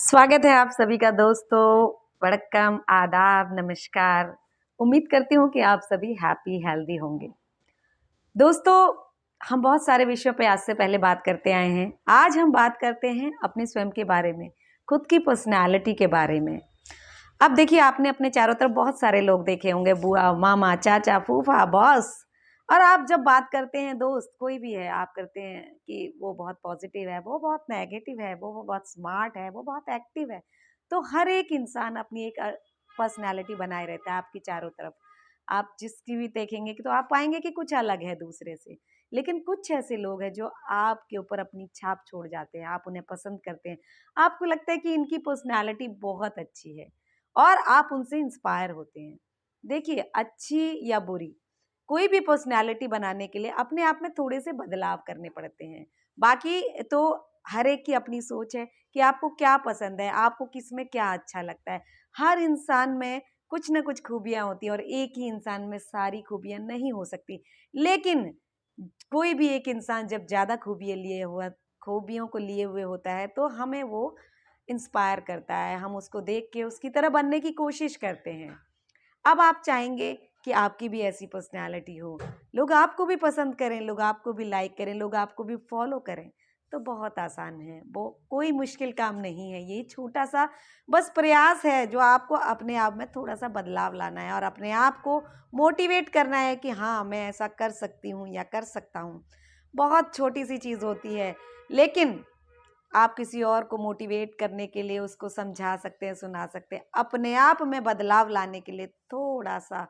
स्वागत है आप सभी का दोस्तों। वड़क्कम, आदाब, नमस्कार। उम्मीद करती हूँ कि आप सभी हैप्पी हेल्दी होंगे। दोस्तों, हम बहुत सारे विषयों पे आज से पहले बात करते आए हैं। आज हम बात करते हैं अपने स्वयं के बारे में, खुद की पर्सनालिटी के बारे में। अब देखिए, आपने अपने चारों तरफ बहुत सारे लोग देखे होंगे, बुआ, मामा, चाचा, फूफा, बॉस। और आप जब बात करते हैं, दोस्त कोई भी है, आप करते हैं कि वो बहुत पॉजिटिव है, वो बहुत नेगेटिव है, वो बहुत स्मार्ट है, वो बहुत एक्टिव है। तो हर एक इंसान अपनी एक पर्सनैलिटी बनाए रहता है आपकी चारों तरफ। आप जिसकी भी देखेंगे कि तो आप पाएंगे कि कुछ अलग है दूसरे से। लेकिन कुछ ऐसे लोग हैं जो आपके ऊपर अपनी छाप छोड़ जाते हैं, आप उन्हें पसंद करते हैं। आपको लगता है कि इनकी पर्सनैलिटी बहुत अच्छी है और आप उनसे इंस्पायर होते हैं। देखिए, अच्छी या बुरी, कोई भी पर्सनैलिटी बनाने के लिए अपने आप में थोड़े से बदलाव करने पड़ते हैं। बाकी तो हर एक की अपनी सोच है कि आपको क्या पसंद है, आपको किसमें क्या अच्छा लगता है। हर इंसान में कुछ ना कुछ खूबियां होती हैं और एक ही इंसान में सारी खूबियां नहीं हो सकती। लेकिन कोई भी एक इंसान जब ज्यादा खूबियों को लिए हुए होता है तो हमें वो इंस्पायर करता है। हम उसको देख के उसकी तरह बनने की कोशिश करते हैं। अब आप चाहेंगे कि आपकी भी ऐसी पर्सनैलिटी हो, लोग आपको भी पसंद करें, लोग आपको भी लाइक करें, लोग आपको भी फॉलो करें। तो बहुत आसान है, वो कोई मुश्किल काम नहीं है। ये छोटा सा बस प्रयास है जो आपको अपने आप में थोड़ा सा बदलाव लाना है और अपने आप को मोटिवेट करना है कि हाँ, मैं ऐसा कर सकती हूँ या कर सकता हूँ। बहुत छोटी सी चीज़ होती है, लेकिन आप किसी और को मोटिवेट करने के लिए उसको समझा सकते हैं, सुना सकते हैं। अपने आप में बदलाव लाने के लिए थोड़ा सा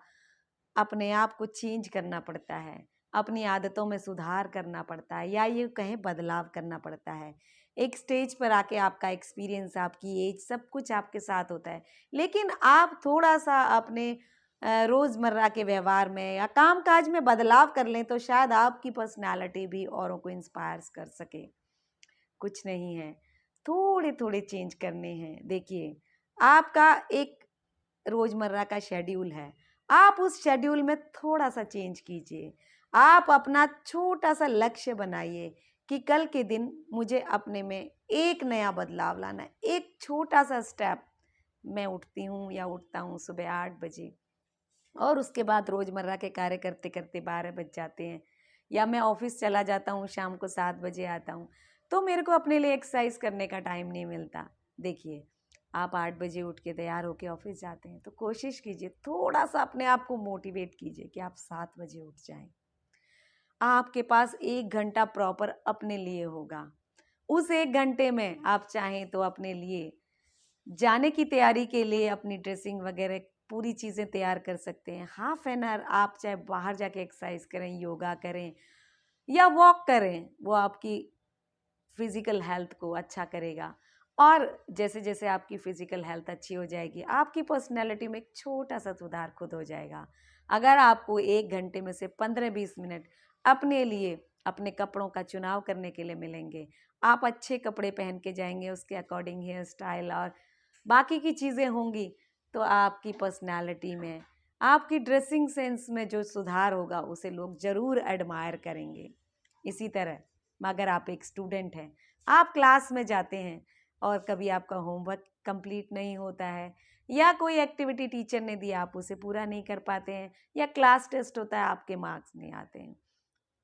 अपने आप को चेंज करना पड़ता है, अपनी आदतों में सुधार करना पड़ता है, या ये कहें बदलाव करना पड़ता है। एक स्टेज पर आके आपका एक्सपीरियंस, आपकी एज, सब कुछ आपके साथ होता है। लेकिन आप थोड़ा सा अपने रोजमर्रा के व्यवहार में या काम काज में बदलाव कर लें तो शायद आपकी पर्सनालिटी भी औरों को इंस्पायर कर सके। कुछ नहीं है, थोड़े थोड़े चेंज करने हैं। देखिए, आपका एक रोजमर्रा का शेड्यूल है, आप उस शेड्यूल में थोड़ा सा चेंज कीजिए। आप अपना छोटा सा लक्ष्य बनाइए कि कल के दिन मुझे अपने में एक नया बदलाव लाना है, एक छोटा सा स्टेप। मैं उठती हूँ या उठता हूँ सुबह 8 बजे, और उसके बाद रोजमर्रा के कार्य करते करते 12 बज जाते हैं, या मैं ऑफिस चला जाता हूँ, शाम को 7 बजे आता हूँ, तो मेरे को अपने लिए एक्सरसाइज करने का टाइम नहीं मिलता। देखिए, आप 8 बजे उठ के तैयार होके ऑफिस जाते हैं तो कोशिश कीजिए, थोड़ा सा अपने आप को मोटिवेट कीजिए कि आप 7 बजे उठ जाएं। आपके पास 1 घंटा प्रॉपर अपने लिए होगा। उस 1 घंटे में आप चाहें तो अपने लिए जाने की तैयारी के लिए अपनी ड्रेसिंग वगैरह पूरी चीज़ें तैयार कर सकते हैं। हाफ एन आवर आप चाहे बाहर जाके एक्सरसाइज करें, योगा करें या वॉक करें, वो आपकी फिजिकल हेल्थ को अच्छा करेगा। और जैसे जैसे आपकी फिजिकल हेल्थ अच्छी हो जाएगी, आपकी पर्सनैलिटी में एक छोटा सा सुधार खुद हो जाएगा। अगर आपको 1 घंटे में से 15-20 मिनट अपने लिए, अपने कपड़ों का चुनाव करने के लिए मिलेंगे, आप अच्छे कपड़े पहन के जाएंगे, उसके अकॉर्डिंग हेयर स्टाइल और बाकी की चीज़ें होंगी, तो आपकी पर्सनैलिटी में, आपकी ड्रेसिंग सेंस में जो सुधार होगा उसे लोग ज़रूर एडमायर करेंगे। इसी तरह अगर आप एक स्टूडेंट हैं, आप क्लास में जाते हैं और कभी आपका होमवर्क कंप्लीट नहीं होता है, या कोई एक्टिविटी टीचर ने दी आप उसे पूरा नहीं कर पाते हैं, या क्लास टेस्ट होता है आपके मार्क्स नहीं आते हैं,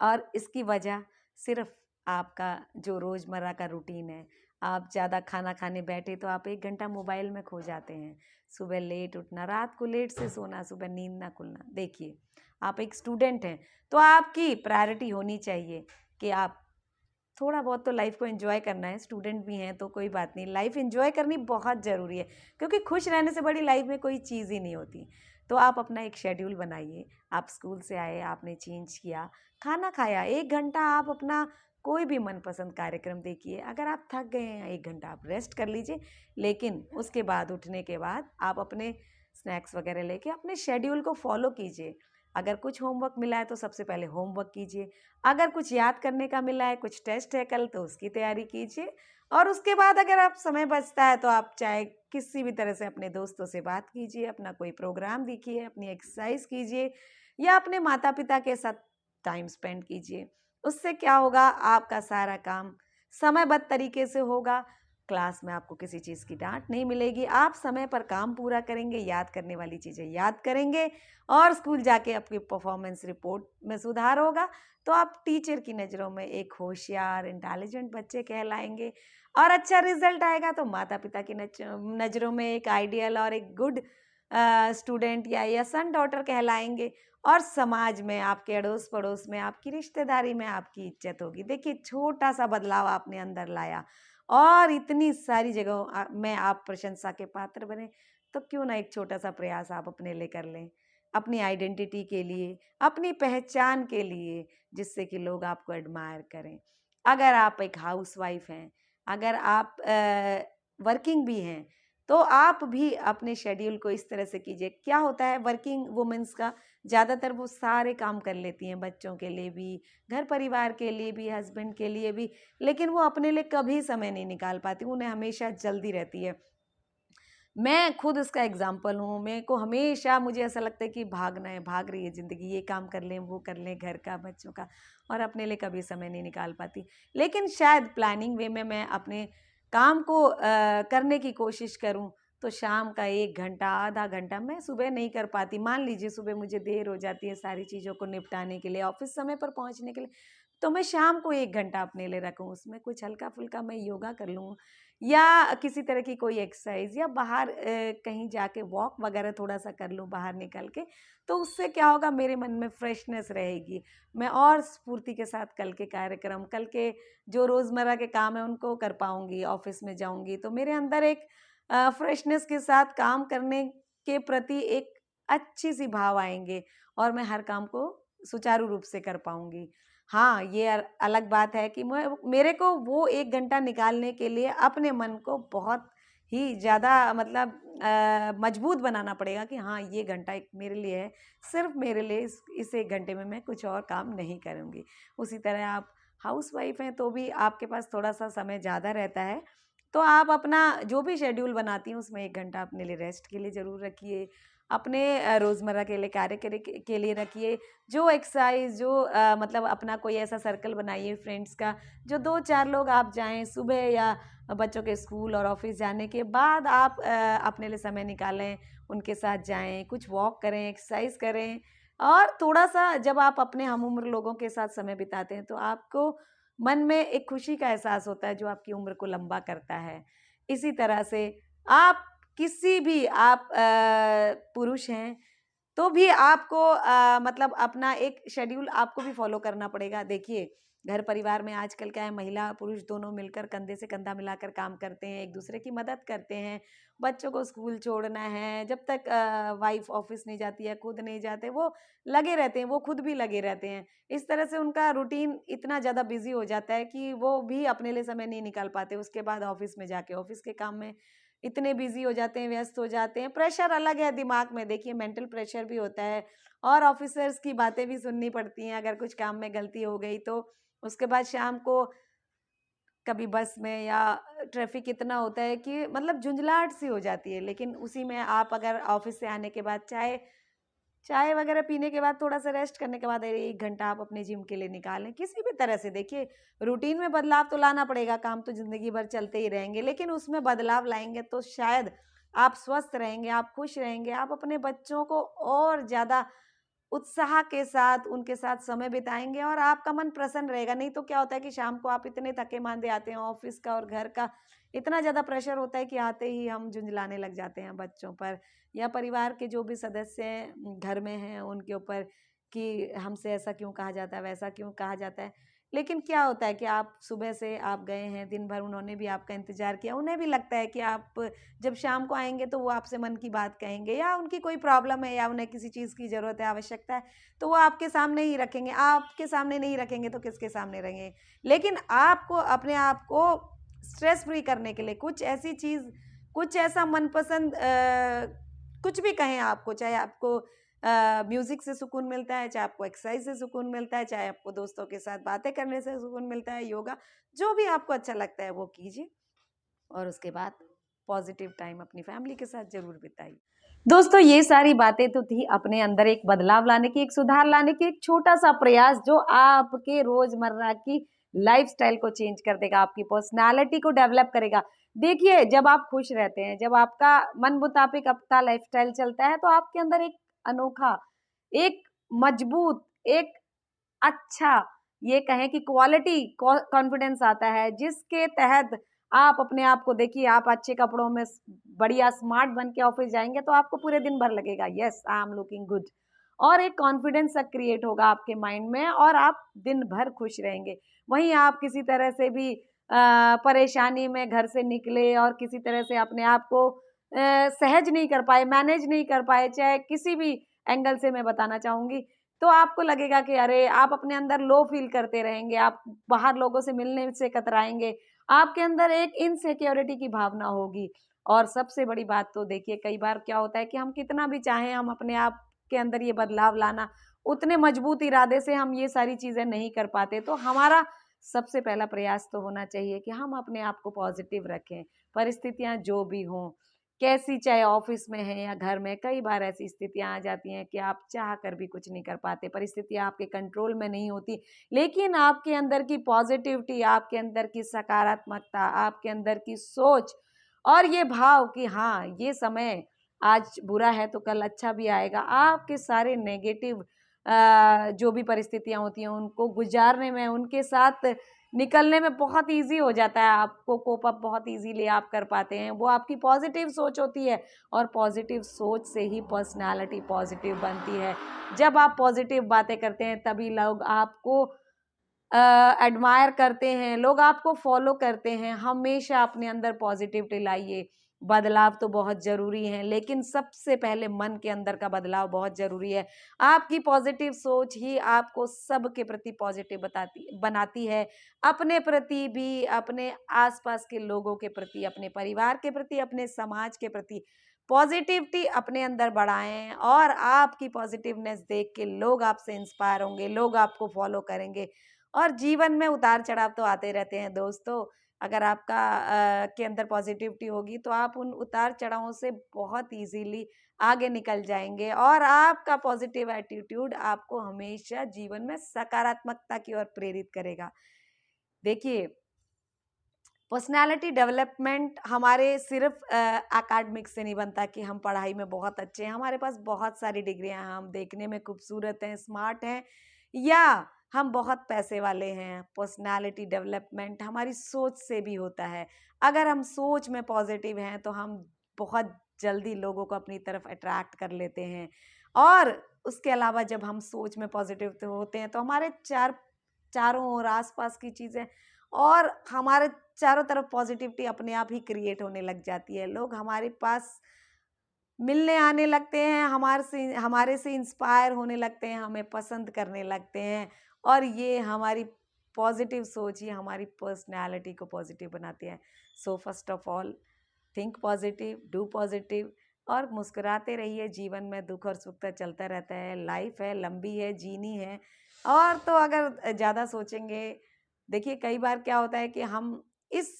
और इसकी वजह सिर्फ आपका जो रोज़मर्रा का रूटीन है। आप ज़्यादा खाना खाने बैठे तो आप 1 घंटा मोबाइल में खो जाते हैं। सुबह लेट उठना, रात को लेट से सोना, सुबह नींद ना खुलना। देखिए, आप एक स्टूडेंट हैं तो आपकी प्रायोरिटी होनी चाहिए कि आप थोड़ा बहुत तो लाइफ को एंजॉय करना है। स्टूडेंट भी हैं तो कोई बात नहीं, लाइफ एंजॉय करनी बहुत ज़रूरी है, क्योंकि खुश रहने से बड़ी लाइफ में कोई चीज़ ही नहीं होती। तो आप अपना एक शेड्यूल बनाइए। आप स्कूल से आए, आपने चेंज किया, खाना खाया, 1 घंटा आप अपना कोई भी मनपसंद कार्यक्रम देखिए। अगर आप थक गए हैं, 1 घंटा आप रेस्ट कर लीजिए। लेकिन उसके बाद, उठने के बाद, आप अपने स्नैक्स वगैरह लेके अपने शेड्यूल को फॉलो कीजिए। अगर कुछ होमवर्क मिला है तो सबसे पहले होमवर्क कीजिए। अगर कुछ याद करने का मिला है, कुछ टेस्ट है कल, तो उसकी तैयारी कीजिए। और उसके बाद अगर आप समय बचता है तो आप चाहे किसी भी तरह से अपने दोस्तों से बात कीजिए, अपना कोई प्रोग्राम देखिए, अपनी एक्सरसाइज कीजिए, या अपने माता पिता के साथ टाइम स्पेंड कीजिए। उससे क्या होगा, आपका सारा काम समयबद्ध तरीके से होगा, क्लास में आपको किसी चीज़ की डांट नहीं मिलेगी, आप समय पर काम पूरा करेंगे, याद करने वाली चीज़ें याद करेंगे और स्कूल जाके आपकी परफॉर्मेंस रिपोर्ट में सुधार होगा, तो आप टीचर की नज़रों में एक होशियार इंटेलिजेंट बच्चे कहलाएंगे और अच्छा रिजल्ट आएगा तो माता पिता की नज़रों में एक आइडियल और एक गुड स्टूडेंट या सन डॉटर कहलाएंगे और समाज में, आपके अड़ोस पड़ोस में, आपकी रिश्तेदारी में आपकी इज्जत होगी। देखिए, छोटा सा बदलाव आपने अंदर लाया और इतनी सारी जगहों में आप प्रशंसा के पात्र बने, तो क्यों ना एक छोटा सा प्रयास आप अपने लिए कर लें, अपनी आइडेंटिटी के लिए, अपनी पहचान के लिए, जिससे कि लोग आपको एडमायर करें। अगर आप एक हाउसवाइफ हैं, अगर आप वर्किंग भी हैं, तो आप भी अपने शेड्यूल को इस तरह से कीजिए। क्या होता है वर्किंग वुमेन्स का, ज़्यादातर वो सारे काम कर लेती हैं, बच्चों के लिए भी, घर परिवार के लिए भी, हस्बैंड के लिए भी, लेकिन वो अपने लिए कभी समय नहीं निकाल पाती, उन्हें हमेशा जल्दी रहती है। मैं खुद उसका एग्जाम्पल हूँ। मेरे को हमेशा मुझे ऐसा लगता है कि भागना है, भाग रही है ज़िंदगी, ये काम कर लें, वो कर लें, घर का, बच्चों का, और अपने लिए कभी समय नहीं निकाल पाती। लेकिन शायद प्लानिंग वे में मैं अपने काम को करने की कोशिश करूँ तो शाम का 1 घंटा, आधा घंटा मैं सुबह नहीं कर पाती। मान लीजिए सुबह मुझे देर हो जाती है सारी चीज़ों को निपटाने के लिए, ऑफिस समय पर पहुँचने के लिए, तो मैं शाम को 1 घंटा अपने लिए रखूँ, उसमें कुछ हल्का-फुल्का मैं योगा कर लूँ या किसी तरह की कोई एक्सरसाइज या बाहर कहीं जाके वॉक वगैरह थोड़ा-सा कर लूँ बाहर निकल के, तो उससे क्या होगा, मेरे मन में फ्रेशनेस रहेगी। मैं और स्फूर्ति के साथ कल के कार्यक्रम, कल के जो रोज़मर्रा के काम हैं उनको कर पाऊँगी, ऑफ़िस में जाऊँगी तो मेरे अंदर एक फ्रेशनेस के साथ काम करने के प्रति एक अच्छी-सी भाव आएँगे और मैं हर काम को सुचारू रूप से कर पाऊँगी। हाँ, ये अलग बात है कि मेरे को वो 1 घंटा निकालने के लिए अपने मन को बहुत ही ज़्यादा मतलब मजबूत बनाना पड़ेगा कि हाँ, ये घंटा एक मेरे लिए है, सिर्फ़ मेरे लिए, इस 1 घंटे में मैं कुछ और काम नहीं करूँगी। उसी तरह आप हाउसवाइफ़ हैं तो भी आपके पास थोड़ा-सा समय ज़्यादा रहता है, तो आप अपना जो भी शेड्यूल बनाती हैं उसमें 1 घंटा अपने लिए रेस्ट के लिए ज़रूर रखिए। अपने रोज़मर्रा के लिए कार्य के लिए रखिए। जो एक्सरसाइज़, जो मतलब अपना कोई ऐसा सर्कल बनाइए फ्रेंड्स का, जो 2-4 लोग आप जाएँ सुबह या बच्चों के स्कूल और ऑफ़िस जाने के बाद आप अपने लिए समय निकालें, उनके साथ जाएँ, कुछ वॉक करें, एक्सरसाइज़ करें और थोड़ा-सा जब आप अपने हम उम्र लोगों के साथ समय बिताते हैं, तो आपको मन में एक खुशी का एहसास होता है, जो आपकी उम्र को लंबा करता है। इसी तरह से आप किसी भी आप पुरुष हैं तो भी आपको मतलब अपना एक शेड्यूल आपको भी फॉलो करना पड़ेगा। देखिए, घर परिवार में आजकल क्या है, महिला पुरुष दोनों मिलकर कंधे से कंधा मिलाकर काम करते हैं, एक दूसरे की मदद करते हैं। बच्चों को स्कूल छोड़ना है, जब तक वाइफ ऑफिस नहीं जाती है, खुद नहीं जाते, वो लगे रहते हैं, वो खुद भी लगे रहते हैं। इस तरह से उनका रूटीन इतना ज़्यादा बिजी हो जाता है कि वो भी अपने लिए समय नहीं निकाल पाते। उसके बाद ऑफिस में जाके ऑफिस के काम में इतने बिजी हो जाते हैं, व्यस्त हो जाते हैं। प्रेशर अलग है दिमाग में, देखिए मेंटल प्रेशर भी होता है और ऑफिसर्स की बातें भी सुननी पड़ती हैं। अगर कुछ काम में गलती हो गई तो उसके बाद शाम को कभी बस में या ट्रैफिक इतना होता है कि मतलब झुंझलाहट सी हो जाती है। लेकिन उसी में आप अगर ऑफिस से आने के बाद चाय चाय वगैरह पीने के बाद, थोड़ा सा रेस्ट करने के बाद 1 घंटा आप अपने जिम के लिए निकालें। किसी भी तरह से देखिए, रूटीन में बदलाव तो लाना पड़ेगा, काम तो ज़िंदगी भर चलते ही रहेंगे, लेकिन उसमें बदलाव लाएँगे तो शायद आप स्वस्थ रहेंगे, आप खुश रहेंगे, आप अपने बच्चों को और ज़्यादा उत्साह के साथ उनके साथ समय बिताएँगे और आपका मन प्रसन्न रहेगा। नहीं तो क्या होता है कि शाम को आप इतने थके-माँदे आते हैं, ऑफ़िस का और घर का इतना ज़्यादा प्रेशर होता है कि आते ही हम झुँझलाने लग जाते हैं बच्चों पर या परिवार के जो भी सदस्य हैं घर में हैं उनके ऊपर कि हमसे ऐसा क्यों कहा जाता है, वैसा क्यों कहा जाता है। लेकिन क्या होता है कि आप सुबह से आप गए हैं, दिन भर उन्होंने भी आपका इंतज़ार किया, उन्हें भी लगता है कि आप जब शाम को आएँगे तो वो आपसे मन की बात कहेंगे या उनकी कोई प्रॉब्लम है या उन्हें किसी चीज़ की ज़रूरत है, आवश्यकता है, तो वो आपके सामने ही रखेंगे। आपके सामने नहीं रखेंगे तो किसके सामने रहेंगे? लेकिन आपको अपने आप को स्ट्रेस फ्री करने के लिए कुछ ऐसी चीज़, कुछ ऐसा मनपसंद कुछ भी कहें आपको, चाहे आपको म्यूज़िक से सुकून मिलता है, चाहे आपको एक्सरसाइज से सुकून मिलता है, चाहे आपको दोस्तों के साथ बातें करने से सुकून मिलता है, योगा, जो भी आपको अच्छा लगता है वो कीजिए और उसके बाद पॉजिटिव टाइम अपनी फैमिली के साथ ज़रूर बिताइए। दोस्तों, ये सारी बातें तो थी अपने अंदर एक बदलाव लाने की, एक सुधार लाने की, एक छोटा-सा प्रयास जो आपके रोज़मर्रा की लाइफस्टाइल को चेंज कर देगा, आपकी पर्सनालिटी को डेवलप करेगा। देखिए, जब आप खुश रहते हैं, जब आपका मन मुताबिक आपका लाइफस्टाइल चलता है, तो आपके अंदर एक अनोखा, एक मजबूत, एक अच्छा, ये कहें कि क्वालिटी कॉन्फिडेंस आता है, जिसके तहत आप अपने आप को देखिए, आप अच्छे कपड़ों में बढ़िया स्मार्ट बन के ऑफिस जाएंगे तो आपको पूरे दिन भर लगेगा yes I am looking good, और एक कॉन्फिडेंस सा क्रिएट होगा आपके माइंड में और आप दिन भर खुश रहेंगे। वहीं आप किसी तरह से भी परेशानी में घर से निकले और किसी तरह से अपने आप को सहज नहीं कर पाए, मैनेज नहीं कर पाए, चाहे किसी भी एंगल से मैं बताना चाहूंगी, तो आपको लगेगा कि अरे आप अपने अंदर लो फील करते रहेंगे, आप बाहर लोगों से मिलने से कतराएंगे, आपके अंदर एक इनसिक्योरिटी की भावना होगी। और सबसे बड़ी बात तो देखिए, कई बार क्या होता है कि हम कितना भी चाहें, हम अपने आप के अंदर ये बदलाव लाना, उतने मजबूत इरादे से हम ये सारी चीजें नहीं कर पाते। तो हमारा सबसे पहला प्रयास तो होना चाहिए कि हम अपने आप को पॉजिटिव रखें, परिस्थितियां जो भी हों, कैसी, चाहे ऑफिस में है या घर में, कई बार ऐसी स्थितियां आ जाती हैं कि आप चाह कर भी कुछ नहीं कर पाते, परिस्थितियां आपके कंट्रोल में नहीं होती, लेकिन आपके अंदर की पॉजिटिविटी, आपके अंदर की सकारात्मकता, आपके अंदर की सोच और ये भाव कि हाँ ये समय आज बुरा है तो कल अच्छा भी आएगा, आपके सारे नेगेटिव जो भी परिस्थितियां होती हैं उनको गुजारने में, उनके साथ निकलने में बहुत इजी हो जाता है, आपको कोप अप बहुत इजीली आप कर पाते हैं। वो आपकी पॉजिटिव सोच होती है और पॉजिटिव सोच से ही पर्सनालिटी पॉजिटिव बनती है। जब आप पॉजिटिव बातें करते हैं तभी लोग आपको एडमायर करते हैं, लोग आपको फॉलो करते हैं। हमेशा अपने अंदर पॉजिटिविटी लाइए। बदलाव तो बहुत जरूरी है, लेकिन सबसे पहले मन के अंदर का बदलाव बहुत जरूरी है। आपकी पॉजिटिव सोच ही आपको सबके प्रति पॉजिटिव बनाती है, अपने प्रति भी, अपने आसपास के लोगों के प्रति, अपने परिवार के प्रति, अपने समाज के प्रति पॉजिटिविटी अपने अंदर बढ़ाएं और आपकी पॉजिटिवनेस देख के लोग आपसे इंस्पायर होंगे, लोग आपको फॉलो करेंगे। और जीवन में उतार चढ़ाव तो आते रहते हैं दोस्तों, अगर आपका के अंदर पॉजिटिविटी होगी तो आप उन उतार चढ़ावों से बहुत इजीली आगे निकल जाएंगे और आपका पॉजिटिव एटीट्यूड आपको हमेशा जीवन में सकारात्मकता की ओर प्रेरित करेगा। देखिए, पर्सनालिटी डेवलपमेंट हमारे सिर्फ एकेडमिक से नहीं बनता कि हम पढ़ाई में बहुत अच्छे हैं, हमारे पास बहुत सारी डिग्रियां हैं, हम देखने में खूबसूरत हैं, स्मार्ट हैं, या हम बहुत पैसे वाले हैं। पर्सनालिटी डेवलपमेंट हमारी सोच से भी होता है। अगर हम सोच में पॉजिटिव हैं तो हम बहुत जल्दी लोगों को अपनी तरफ अट्रैक्ट कर लेते हैं। और उसके अलावा जब हम सोच में पॉजिटिव होते हैं तो हमारे चारों ओर आसपास की चीज़ें और हमारे चारों तरफ पॉजिटिविटी अपने आप ही क्रिएट होने लग जाती है। लोग हमारे पास मिलने आने लगते हैं, हमारे से इंस्पायर होने लगते हैं, हमें पसंद करने लगते हैं और ये हमारी पॉजिटिव सोच ही हमारी पर्सनैलिटी को पॉजिटिव बनाती है। So first of all, think positive, do positive और मुस्कुराते रहिए। जीवन में दुख और सुख तो चलता रहता है, लाइफ है, लंबी है, जीनी है। और तो अगर ज़्यादा सोचेंगे, देखिए कई बार क्या होता है कि हम इस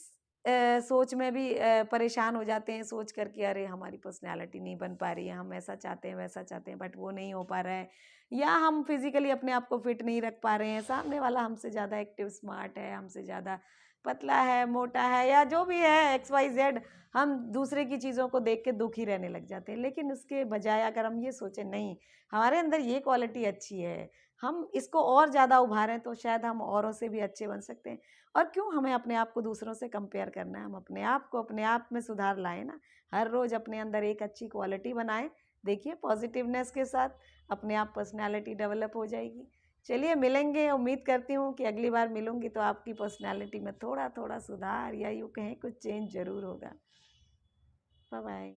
सोच में भी परेशान हो जाते हैं, सोच कर कि अरे हमारी पर्सनैलिटी नहीं बन पा रही है, हम ऐसा चाहते हैं वैसा चाहते हैं बट वो नहीं हो पा रहा है, या हम फिजिकली अपने आप को फिट नहीं रख पा रहे हैं, सामने वाला हमसे ज़्यादा एक्टिव स्मार्ट है, हमसे ज़्यादा पतला है, मोटा है, या जो भी है XYZ, हम दूसरे की चीज़ों को देख के दुखी रहने लग जाते हैं। लेकिन उसके बजाय अगर हम ये सोचें नहीं, हमारे अंदर ये क्वालिटी अच्छी है, हम इसको और ज़्यादा उभारें तो शायद हम औरों से भी अच्छे बन सकते हैं। और क्यों हमें अपने आप को दूसरों से कंपेयर करना है, हम अपने आप को अपने आप में सुधार लाएं ना, हर रोज़ अपने अंदर एक अच्छी क्वालिटी बनाएं। देखिए, पॉजिटिवनेस के साथ अपने आप पर्सनालिटी डेवलप हो जाएगी। चलिए मिलेंगे, उम्मीद करती हूँ कि अगली बार मिलूंगी तो आपकी पर्सनालिटी में थोड़ा थोड़ा सुधार या यूँ कहें कुछ चेंज जरूर होगा। Bye bye.